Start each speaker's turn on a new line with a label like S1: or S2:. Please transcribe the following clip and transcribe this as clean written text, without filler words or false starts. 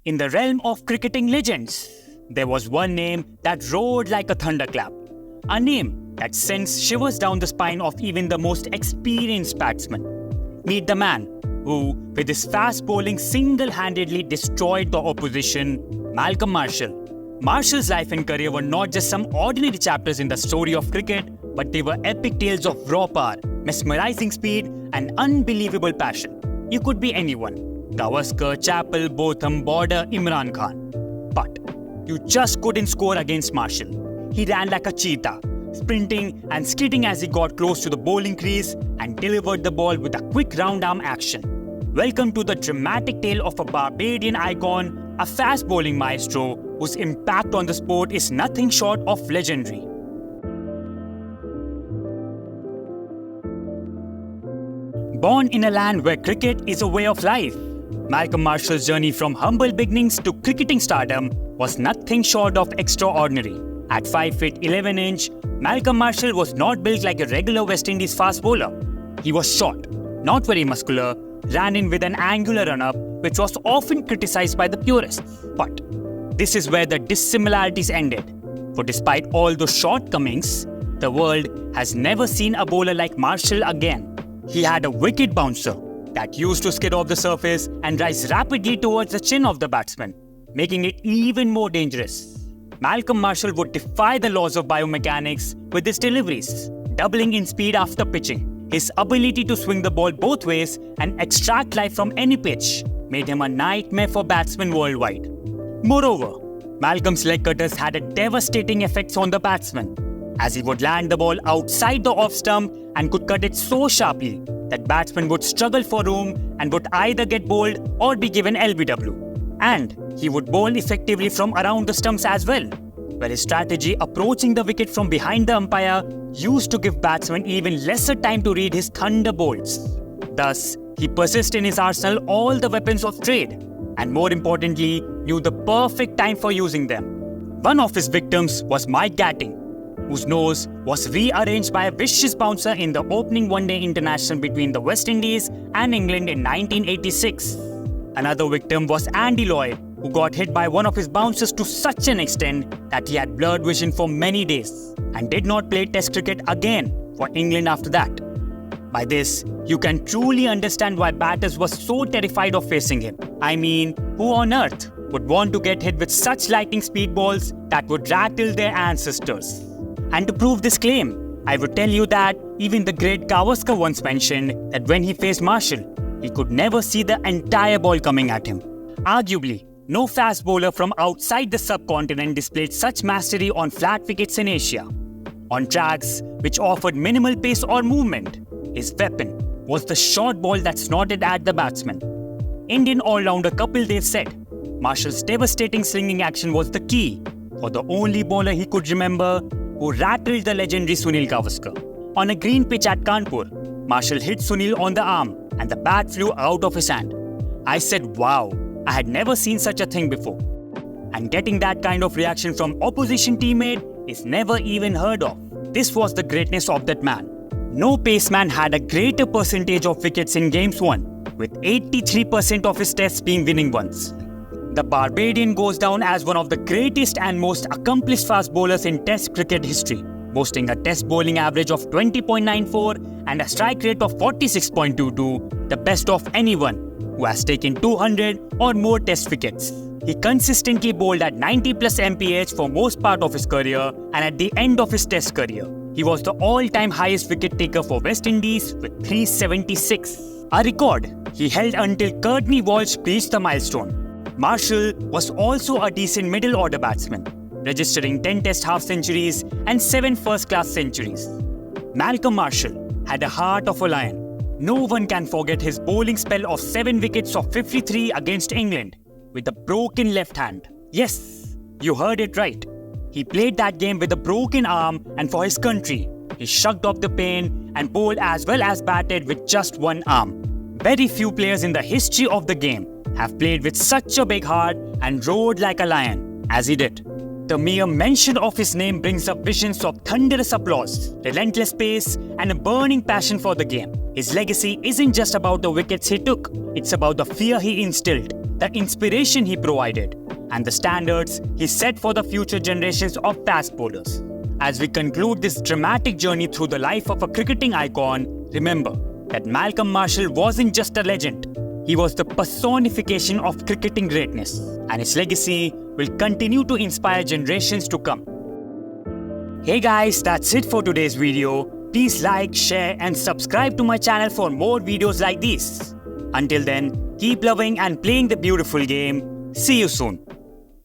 S1: In the realm of cricketing legends, there was one name that roared like a thunderclap. A name that sends shivers down the spine of even the most experienced batsman. Meet the man who, with his fast bowling, single-handedly destroyed the opposition, Malcolm Marshall. Marshall's life and career were not just some ordinary chapters in the story of cricket, but they were epic tales of raw power, mesmerizing speed, and unbelievable passion. You could be anyone: Gavaskar, Chappell, Botham, Border, Imran Khan. But you just couldn't score against Marshall. He ran like a cheetah, sprinting and skidding as he got close to the bowling crease and delivered the ball with a quick round arm action. Welcome to the dramatic tale of a Barbadian icon, a fast bowling maestro whose impact on the sport is nothing short of legendary. Born in a land where cricket is a way of life, Malcolm Marshall's journey from humble beginnings to cricketing stardom was nothing short of extraordinary. At 5 feet 11 inch, Malcolm Marshall was not built like a regular West Indies fast bowler. He was short, not very muscular, ran in with an angular run-up, which was often criticized by the purists. But this is where the dissimilarities ended. For despite all those shortcomings, the world has never seen a bowler like Marshall again. He had a wicket bouncer that used to skid off the surface and rise rapidly towards the chin of the batsman, making it even more dangerous. Malcolm Marshall would defy the laws of biomechanics with his deliveries, doubling in speed after pitching. His ability to swing the ball both ways and extract life from any pitch made him a nightmare for batsmen worldwide. Moreover, Malcolm's leg cutters had a devastating effect on the batsman, as he would land the ball outside the off stump and could cut it so sharply that batsmen would struggle for room and would either get bowled or be given LBW. And he would bowl effectively from around the stumps as well, where his strategy approaching the wicket from behind the umpire used to give batsmen even lesser time to read his thunderbolts. Thus, he possessed in his arsenal all the weapons of trade, and more importantly, knew the perfect time for using them. One of his victims was Mike Gatting, whose nose was rearranged by a vicious bouncer in the opening one-day international between the West Indies and England in 1986. Another victim was Andy Lloyd, who got hit by one of his bouncers to such an extent that he had blurred vision for many days and did not play Test cricket again for England after that. By this, you can truly understand why batters were so terrified of facing him. I mean, who on earth would want to get hit with such lightning speed balls that would rattle their ancestors? And to prove this claim, I would tell you that even the great Gavaskar once mentioned that when he faced Marshall, he could never see the entire ball coming at him. Arguably, no fast bowler from outside the subcontinent displayed such mastery on flat wickets in Asia. On tracks which offered minimal pace or movement, his weapon was the short ball that snorted at the batsman. Indian all-rounder Kapil Dev said, Marshall's devastating slinging action was the key for the only bowler he could remember who rattled the legendary Sunil Gavaskar. On a green pitch at Kanpur, Marshall hit Sunil on the arm and the bat flew out of his hand. I said, wow, I had never seen such a thing before. And getting that kind of reaction from opposition teammate is never even heard of. This was the greatness of that man. No paceman had a greater percentage of wickets in games won, with 83% of his tests being winning ones. The Barbadian goes down as one of the greatest and most accomplished fast bowlers in Test cricket history, boasting a Test bowling average of 20.94 and a strike rate of 46.22, the best of anyone who has taken 200 or more Test wickets. He consistently bowled at 90 plus mph for most part of his career, and at the end of his Test career, he was the all-time highest wicket taker for West Indies with 376, a record he held until Courtney Walsh reached the milestone. Marshall was also a decent middle-order batsman, registering 10 Test half-centuries and 7 first-class centuries. Malcolm Marshall had a heart of a lion. No one can forget his bowling spell of 7 wickets of 53 against England with a broken left hand. Yes, you heard it right. He played that game with a broken arm, and for his country, he shrugged off the pain and bowled as well as batted with just one arm. Very few players in the history of the game have played with such a big heart and roared like a lion as he did. The mere mention of his name brings up visions of thunderous applause, relentless pace, and a burning passion for the game. His legacy isn't just about the wickets he took, it's about the fear he instilled, the inspiration he provided, and the standards he set for the future generations of fast bowlers. As we conclude this dramatic journey through the life of a cricketing icon, remember that Malcolm Marshall wasn't just a legend. He was the personification of cricketing greatness, and his legacy will continue to inspire generations to come. Hey guys, that's it for today's video. Please like, share and subscribe to my channel for more videos like these. Until then, keep loving and playing the beautiful game. See you soon.